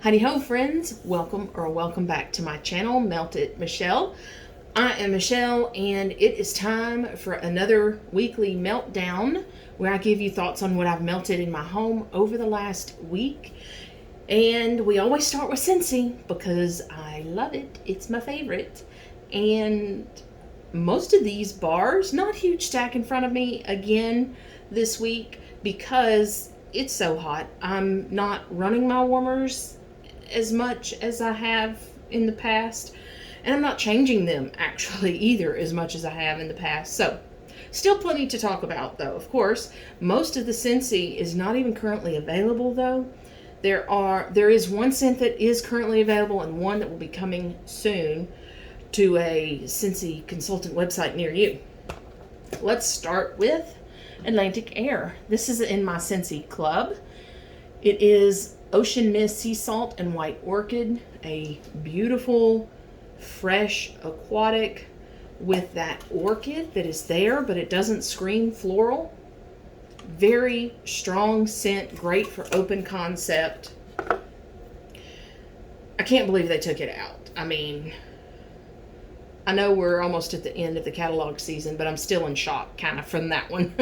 Howdy ho friends, welcome back to my channel, Melt It Michelle. I am Michelle and it is time for another weekly meltdown where I give you thoughts on what I've melted in my home over the last week. And we always start with Scentsy because I love it, it's my favorite. And most of these bars, not huge stack in front of me again this week because it's so hot. I'm not running my warmers as much as I have in the past, and I'm not changing them actually either as much as I have in the past. So still plenty to talk about though. Of course, most of the Scentsy is not even currently available though. There is one scent that is currently available and one that will be coming soon to a Scentsy consultant website near you. Let's start with Atlantic Air. This is in my Scentsy club. It is Ocean Mist, Sea Salt, and White Orchid. A beautiful, fresh, aquatic with that orchid that is there, but it doesn't scream floral. Very strong scent, great for open concept. I can't believe they took it out. I mean, I know we're almost at the end of the catalog season, but I'm still in shock kind of from that one.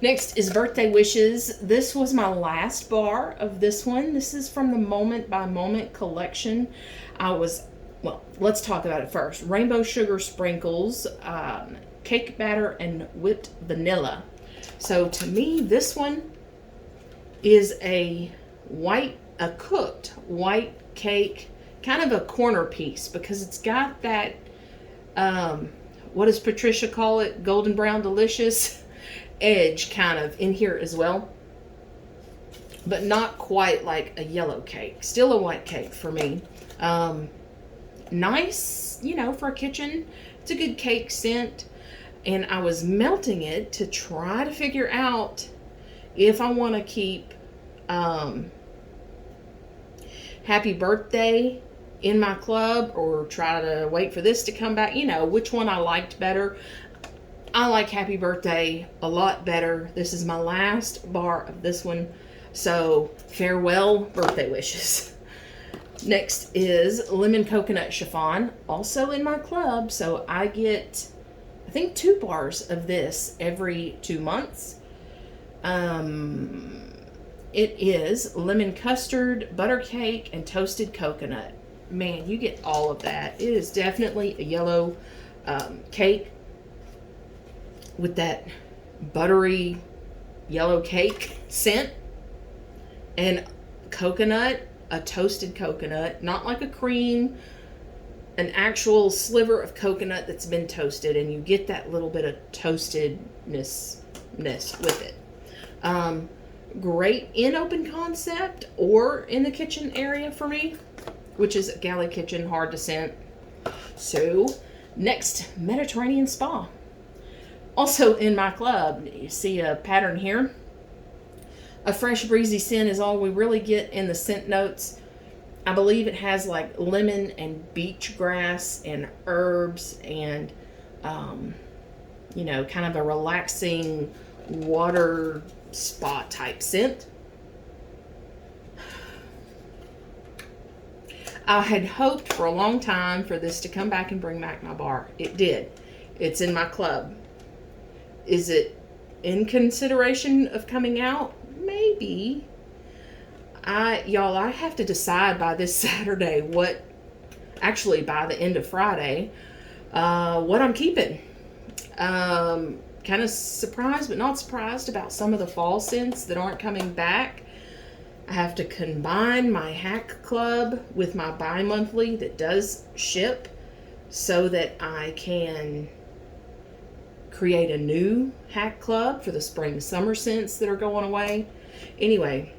Next is Birthday Wishes. This was my last bar of this one. This is from the Moment by Moment collection. Let's talk about it first. Rainbow Sugar Sprinkles, Cake Batter, and Whipped Vanilla. So to me, this one is a cooked white cake, kind of a corner piece because it's got that, what does Patricia call it? Golden brown delicious edge kind of in here as well, but not quite like a yellow cake. Still a white cake for me. Nice, for a kitchen. It's a good cake scent. And I was melting it to try to figure out if I want to keep Happy Birthday in my club or try to wait for this to come back, which one I liked better. I like Happy Birthday a lot better. This is my last bar of this one, so farewell Birthday Wishes. Next is Lemon Coconut Chiffon, also in my club, so I get, I think, 2 bars of this every 2 months. It is lemon custard, butter cake, and toasted coconut. Man, you get all of that. It is definitely a yellow cake with that buttery yellow cake scent, and coconut, a toasted coconut, not like a cream, an actual sliver of coconut that's been toasted, and you get that little bit of toastedness with it. Great in open concept or in the kitchen area for me, which is a galley kitchen, hard to scent. So next, Mediterranean Spa. Also in my club, you see a pattern here. A fresh breezy scent is all we really get in the scent notes. I believe it has like lemon and beach grass and herbs and, kind of a relaxing water spa type scent. I had hoped for a long time for this to come back and bring back my bar. It did. It's in my club. Is it in consideration of coming out? Maybe. I have to decide by this Saturday by the end of Friday, what I'm keeping. Kind of surprised, but not surprised about some of the fall scents that aren't coming back. I have to combine my hack club with my bi-monthly that does ship so that I can create a new hack club for the spring summer scents that are going away. Anyway,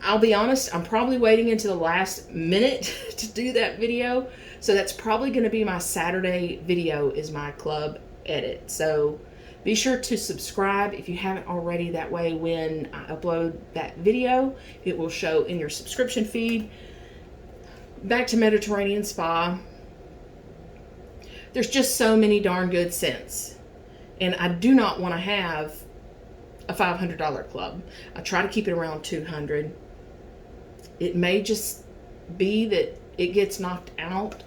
I'll be honest, I'm probably waiting until the last minute to do that video. So that's probably going to be my Saturday video, is my club edit. So be sure to subscribe if you haven't already. That way when I upload that video, it will show in your subscription feed. Back to Mediterranean Spa. There's just so many darn good scents. And I do not want to have a $500 club. I try to keep it around $200. It may just be that it gets knocked out.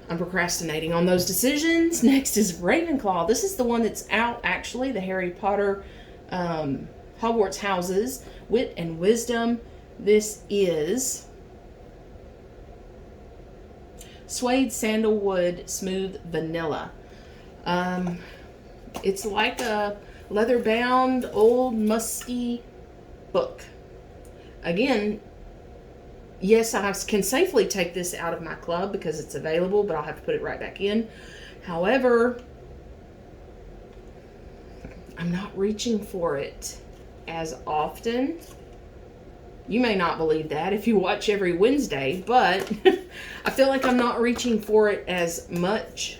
I'm procrastinating on those decisions. Next is Ravenclaw. This is the one that's out, actually, the Harry Potter Hogwarts Houses, Wit and Wisdom. This is Suede Sandalwood Smooth Vanilla. It's like a leather-bound, old, musky book. Again, yes, I can safely take this out of my club because it's available, but I'll have to put it right back in. However, I'm not reaching for it as often. You may not believe that if you watch every Wednesday, but I feel like I'm not reaching for it as much.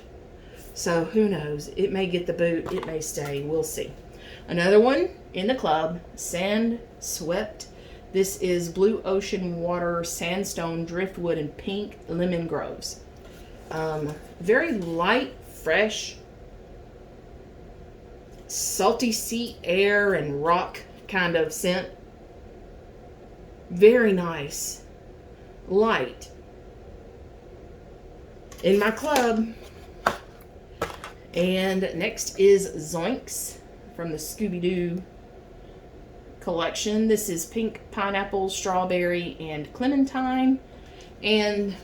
So who knows? It may get the boot. It may stay. We'll see. Another one in the club, Sand Swept. This is Blue Ocean Water, Sandstone, Driftwood, and Pink Lemon Groves. Very light, fresh, salty sea air and rock kind of scent. Very nice. Light. In my club. And next is Zoinks from the Scooby-Doo collection. This is pink pineapple, strawberry, and clementine. And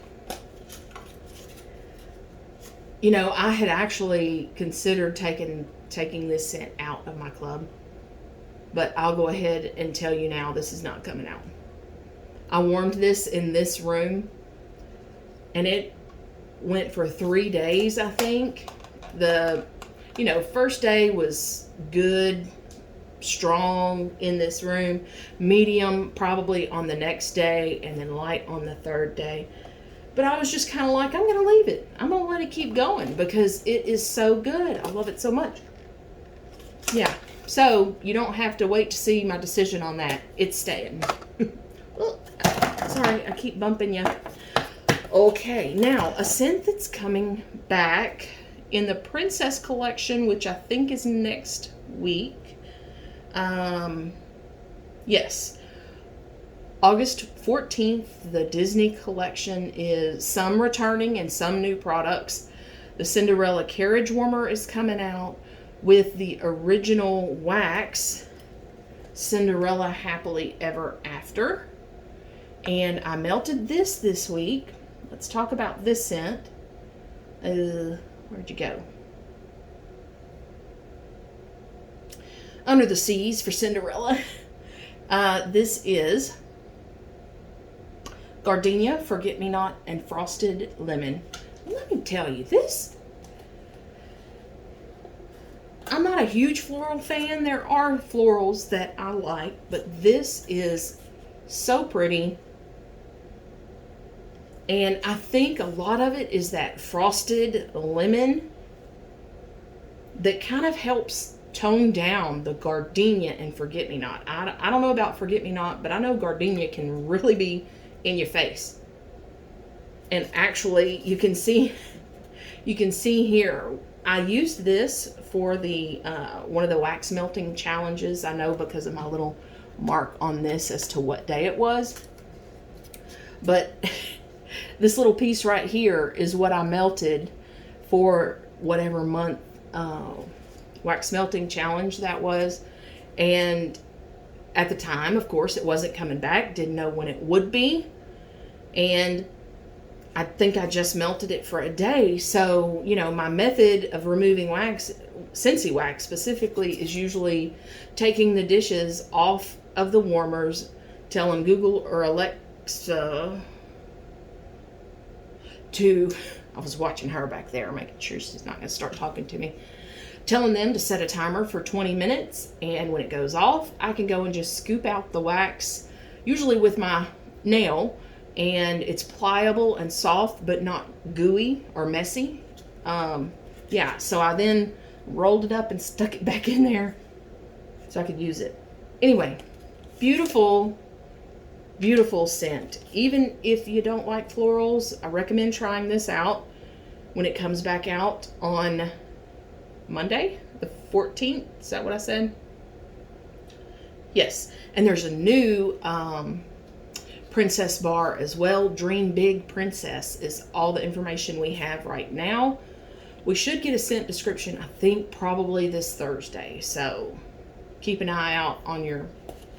you know, I had actually considered taking this scent out of my club, but I'll go ahead and tell you now, this is not coming out. I warmed this in this room, and it went for 3 days, I think. The first day was good, strong in this room, medium probably on the next day, and then light on the third day. But I was just kind of like, I'm going to leave it. I'm going to let it keep going because it is so good. I love it so much. Yeah, so you don't have to wait to see my decision on that. It's staying. Sorry, I keep bumping you. Okay, now a scent that's coming back in the Princess collection, which I think is next week. Yes. August 14th, the Disney collection is some returning and some new products. The Cinderella Carriage Warmer is coming out with the original wax Cinderella Happily Ever After. And I melted this week. Let's talk about this scent. Where'd you go? Under the Seas for Cinderella. This is Gardenia, Forget-Me-Not, and Frosted Lemon. Let me tell you, this, I'm not a huge floral fan. There are florals that I like, but this is so pretty. And I think a lot of it is that frosted lemon that kind of helps tone down the Gardenia and Forget-Me-Not. I don't know about Forget-Me-Not, but I know Gardenia can really be in your face. And actually, you can see here, I used this for the one of the wax melting challenges. I know because of my little mark on this as to what day it was. But this little piece right here is what I melted for whatever month wax melting challenge that was. And at the time, of course, it wasn't coming back. Didn't know when it would be. And I think I just melted it for a day. So, my method of removing wax, Scentsy wax specifically, is usually taking the dishes off of the warmers, telling Google or Alexa I was watching her back there, making sure she's not going to start talking to me. Telling them to set a timer for 20 minutes, and when it goes off, I can go and just scoop out the wax, usually with my nail, and it's pliable and soft, but not gooey or messy. Yeah, so I then rolled it up and stuck it back in there so I could use it. Anyway, beautiful, beautiful scent. Even if you don't like florals, I recommend trying this out when it comes back out on Monday, the 14th. Is that what I said? Yes, and there's a new princess bar as well. Dream Big Princess is all the information we have right now. We should get a scent description, I think, probably this Thursday. So keep an eye out on your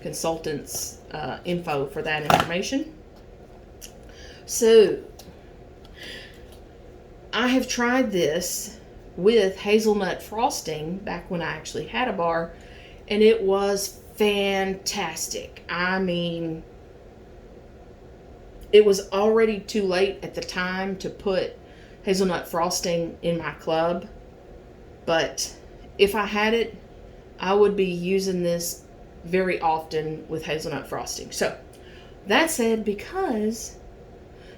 consultant's info for that information. So I have tried this with hazelnut frosting back when I actually had a bar, and it was fantastic. I mean, it was already too late at the time to put hazelnut frosting in my club, but if I had it, I would be using this very often with hazelnut frosting. So that said, because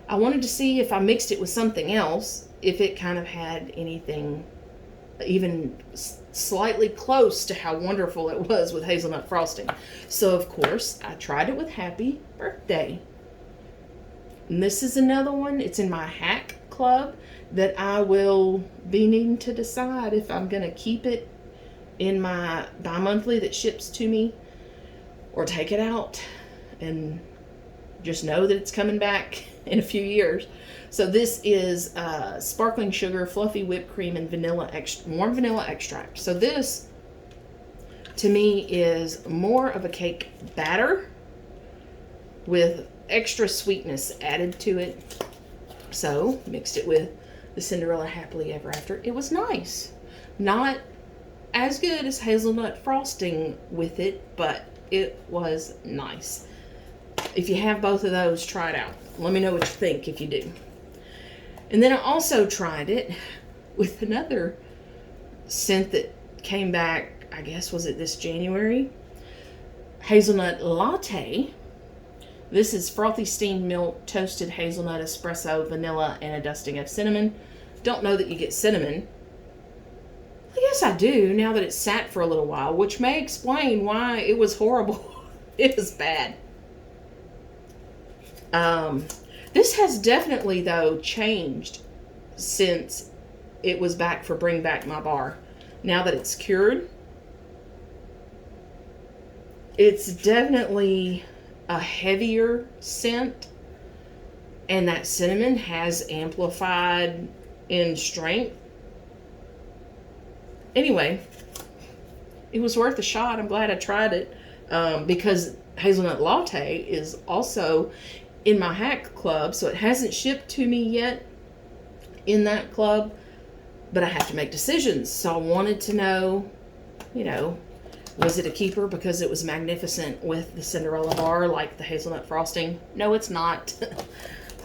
I wanted to see if I mixed it with something else, if it kind of had anything even slightly close to how wonderful it was with hazelnut frosting. So of course I tried it with Happy Birthday. And this is another one. It's in my hack club that I will be needing to decide if I'm going to keep it in my bi-monthly that ships to me or take it out and just know that it's coming back in a few years. So this is sparkling sugar, fluffy whipped cream, and warm vanilla extract. So this, to me, is more of a cake batter with extra sweetness added to it. So mixed it with the Cinderella Happily Ever After. It was nice. Not as good as hazelnut frosting with it, but it was nice. If you have both of those, try it out. Let me know what you think if you do. And then I also tried it with another scent that came back, I guess, was it this January? Hazelnut Latte. This is frothy steamed milk, toasted hazelnut, espresso, vanilla, and a dusting of cinnamon. Don't know that you get cinnamon. I guess I do now that it's sat for a little while, which may explain why it was horrible. It was bad. This has definitely, though, changed since it was back for Bring Back My Bar. Now that it's cured, it's definitely a heavier scent, and that cinnamon has amplified in strength. Anyway, it was worth a shot. I'm glad I tried it because Hazelnut Latte is also in my hack club, so it hasn't shipped to me yet in that club, but I have to make decisions. So I wanted to know, was it a keeper because it was magnificent with the Cinderella bar like the hazelnut frosting? No, it's not.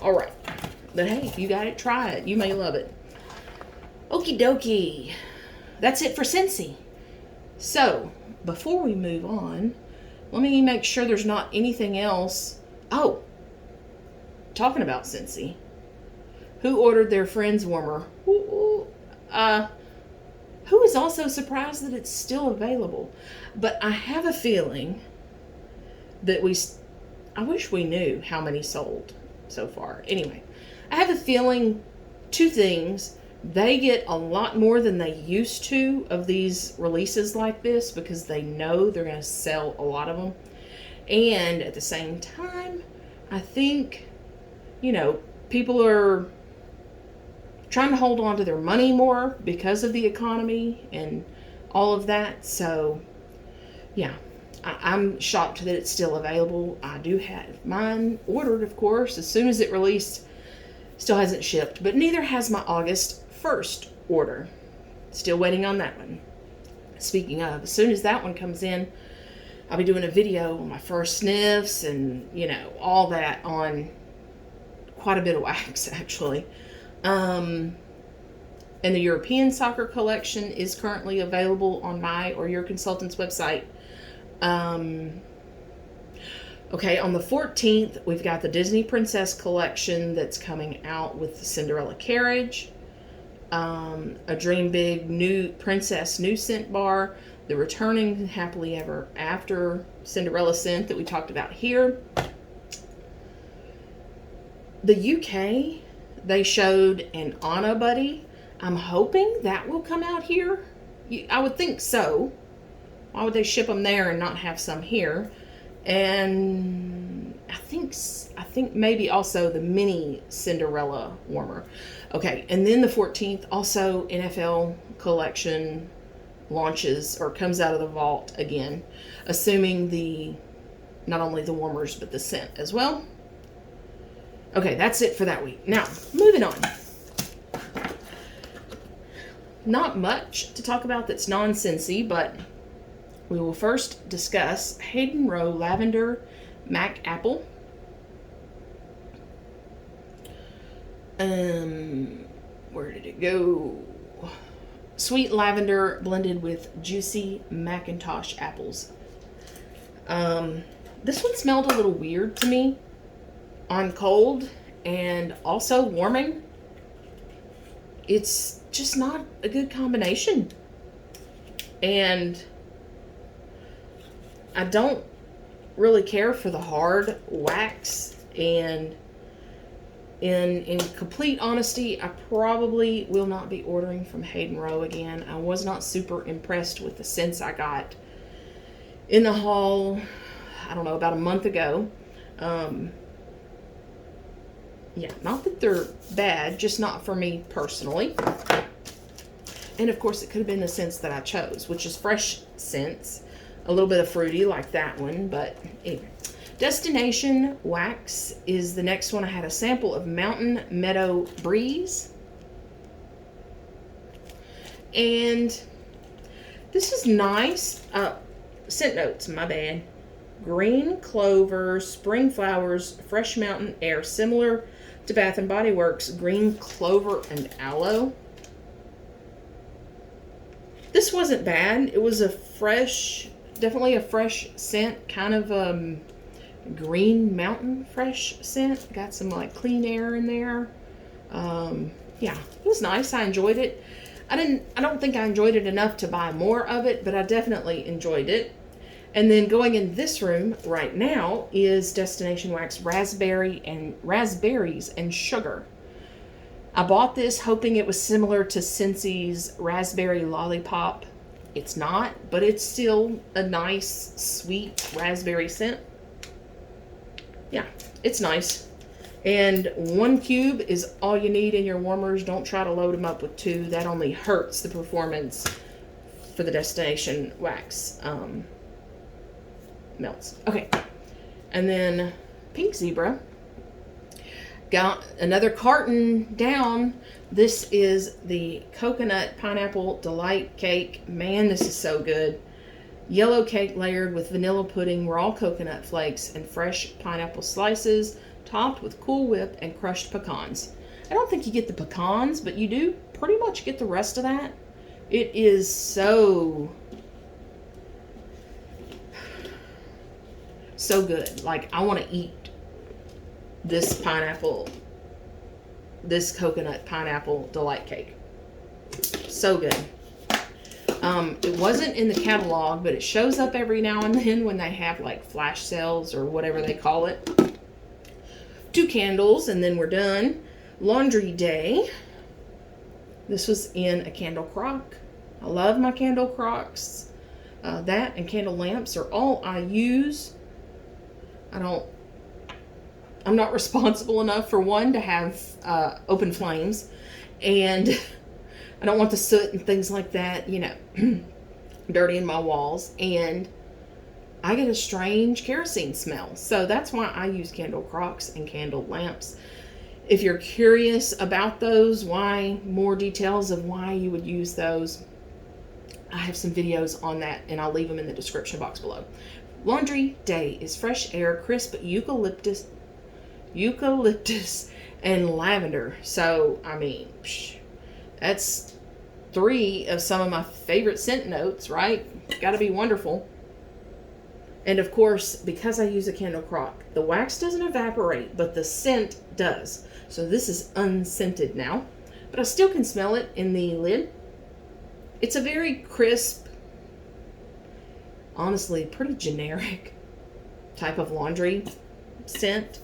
All right, but hey, if you got it, try it. You may love it. Okie dokie. That's it for Scentsy. So before we move on, let me make sure there's not anything else. Oh, talking about Scentsy, who ordered their Friends warmer? Who is also surprised that it's still available? But I have a feeling that I wish we knew how many sold so far. Anyway, I have a feeling two things. They get a lot more than they used to of these releases like this because they know they're going to sell a lot of them. And at the same time, I think people are trying to hold on to their money more because of the economy and all of that. So, yeah, I'm shocked that it's still available. I do have mine ordered, of course, as soon as it released. Still hasn't shipped, but neither has my August 1st order. Still waiting on that one. Speaking of, as soon as that one comes in, I'll be doing a video on my first sniffs and, all that on quite a bit of wax, actually. And the European Soccer Collection is currently available on my or your consultant's website. Okay, on the 14th, we've got the Disney Princess Collection that's coming out with the Cinderella Carriage, a Dream Big new Princess new scent bar, the returning Happily Ever After Cinderella scent that we talked about here. The UK, they showed an Anna Buddy. I'm hoping that will come out here. I would think so. Why would they ship them there and not have some here? And I think maybe also the mini Cinderella warmer. Okay, and then the 14th, also NFL collection launches or comes out of the vault again, assuming not only the warmers but the scent as well. Okay, that's it for that week. Now, moving on. Not much to talk about that's non-Scentsy, but we will first discuss Hayden Rowe Lavender Mac Apple. Where did it go? Sweet lavender blended with juicy Macintosh apples. This one smelled a little weird to me on cold and also warming. It's just not a good combination. And I don't really care for the hard wax, and in complete honesty, I probably will not be ordering from Hayden Rowe again. I was not super impressed with the scents I got in the haul, I don't know, about a month ago. Yeah, not that they're bad, just not for me personally. And of course, it could have been the scents that I chose, which is fresh scents. A little bit of fruity like that one, but anyway. Destination Wax is the next one. I had a sample of Mountain Meadow Breeze. And this is nice. Scent notes, my bad. Green clover, spring flowers, fresh mountain air, similar to Bath and Body Works green clover and aloe. This wasn't bad. It was a fresh, definitely a fresh scent, kind of green mountain fresh scent. Got some like clean air in there. Yeah, it was nice. I enjoyed it. I don't think I enjoyed it enough to buy more of it, but I definitely enjoyed it. And then going in this room right now is Destination Wax Raspberries and Sugar. I bought this hoping it was similar to Scentsy's Raspberry Lollipop. It's not, but it's still a nice, sweet raspberry scent. Yeah, it's nice. And 1 cube is all you need in your warmers. Don't try to load them up with 2. That only hurts the performance for the Destination Wax melts. Okay, and then Pink Zebra. Got another carton down. This is the Coconut Pineapple Delight Cake. Man, this is so good. Yellow cake layered with vanilla pudding, raw coconut flakes, and fresh pineapple slices, topped with Cool Whip and crushed pecans. I don't think you get the pecans, but you do pretty much get the rest of that. It is so good. Like, I want to eat this coconut pineapple delight cake. So good. It wasn't in the catalog, but it shows up every now and then when they have like flash sales or whatever they call it. 2 candles and then we're done. Laundry Day. This was in a candle crock. I love my candle crocks. That and candle lamps are all I use. I'm not responsible enough, for one, to have open flames, and I don't want the soot and things like that, you know, dirtying my walls, and I get a strange kerosene smell. So that's why I use candle crocks and candle lamps. If you're curious about those, more details of why you would use those, I have some videos on that, and I'll leave them in the description box below. Laundry Day is fresh air, crisp eucalyptus and lavender. So, I mean, that's 3 of some of my favorite scent notes, right? Gotta be wonderful. And of course, because I use a candle crock, the wax doesn't evaporate, but the scent does. So this is unscented now, but I still can smell it in the lid. It's a very crisp, honestly, pretty generic type of laundry scent.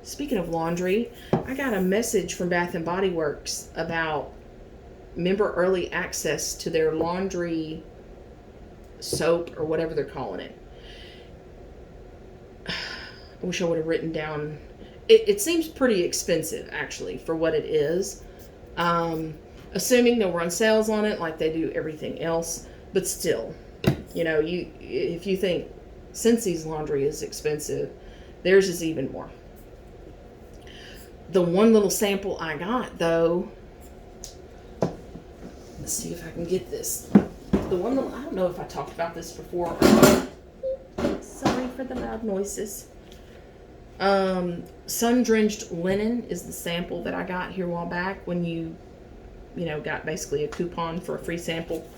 Speaking of laundry, I got a message from Bath and Body Works about member early access to their laundry soap or whatever they're calling it. I wish I would have written down. It seems pretty expensive, actually, for what it is. Assuming they'll run sales on it like they do everything else. But still, you know, if you think Scentsy's laundry is expensive, theirs is even more. The one little sample I got, though, let's see if I can get this. The one little, I don't know if I talked about this before. Sorry for the loud noises. Sun-drenched linen is the sample that I got here a while back when you know, got basically a coupon for a free sample.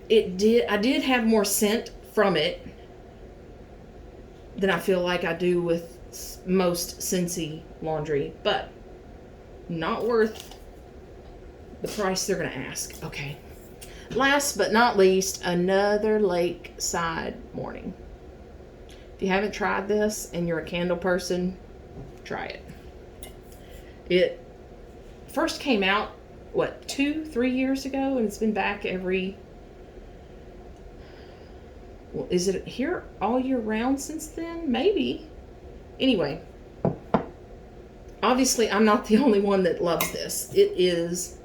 I did have more scent from it than I feel like I do with most Scentsy laundry, but not worth the price they're going to ask. Okay. Last but not least, another lakeside morning. If you haven't tried this and you're a candle person, try it. It first came out, 2-3 years ago, and it's been back every... Well, is it here all year round since then? Maybe. Anyway, obviously I'm not the only one that loves this. It is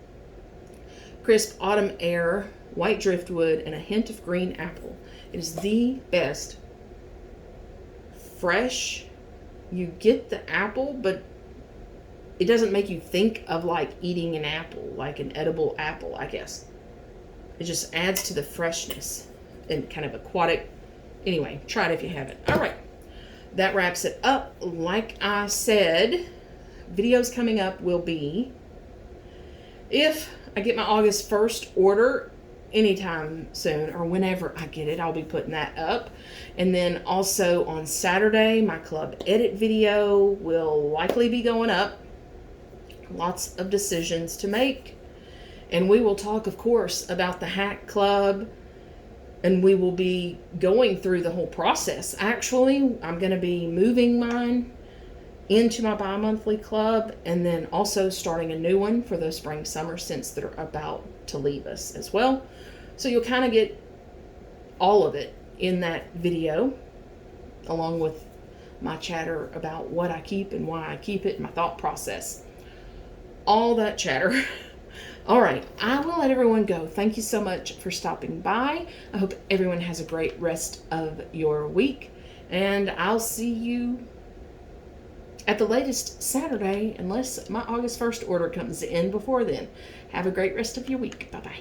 crisp autumn air, white driftwood, and a hint of green apple. It is the best. Fresh. You get the apple, but it doesn't make you think of like eating an apple, like an edible apple, I guess. It just adds to the freshness and kind of aquatic. Anyway, try it if you haven't. All right. That wraps it up. Like I said, videos coming up will be, if I get my August 1st order anytime soon, or whenever I get it, I'll be putting that up. And then also on Saturday, my club edit video will likely be going up. Lots of decisions to make. And we will talk, of course, about the Hack Club. And we will be going through the whole process. Actually, I'm going to be moving mine into my bi-monthly club, and then also starting a new one for the spring summer scents that are about to leave us as well. So you'll kind of get all of it in that video, along with my chatter about what I keep and why I keep it, my thought process. All that chatter. All right, I will let everyone go. Thank you so much for stopping by. I hope everyone has a great rest of your week, and I'll see you at the latest Saturday, unless my August 1st order comes in before then. Have a great rest of your week. Bye-bye.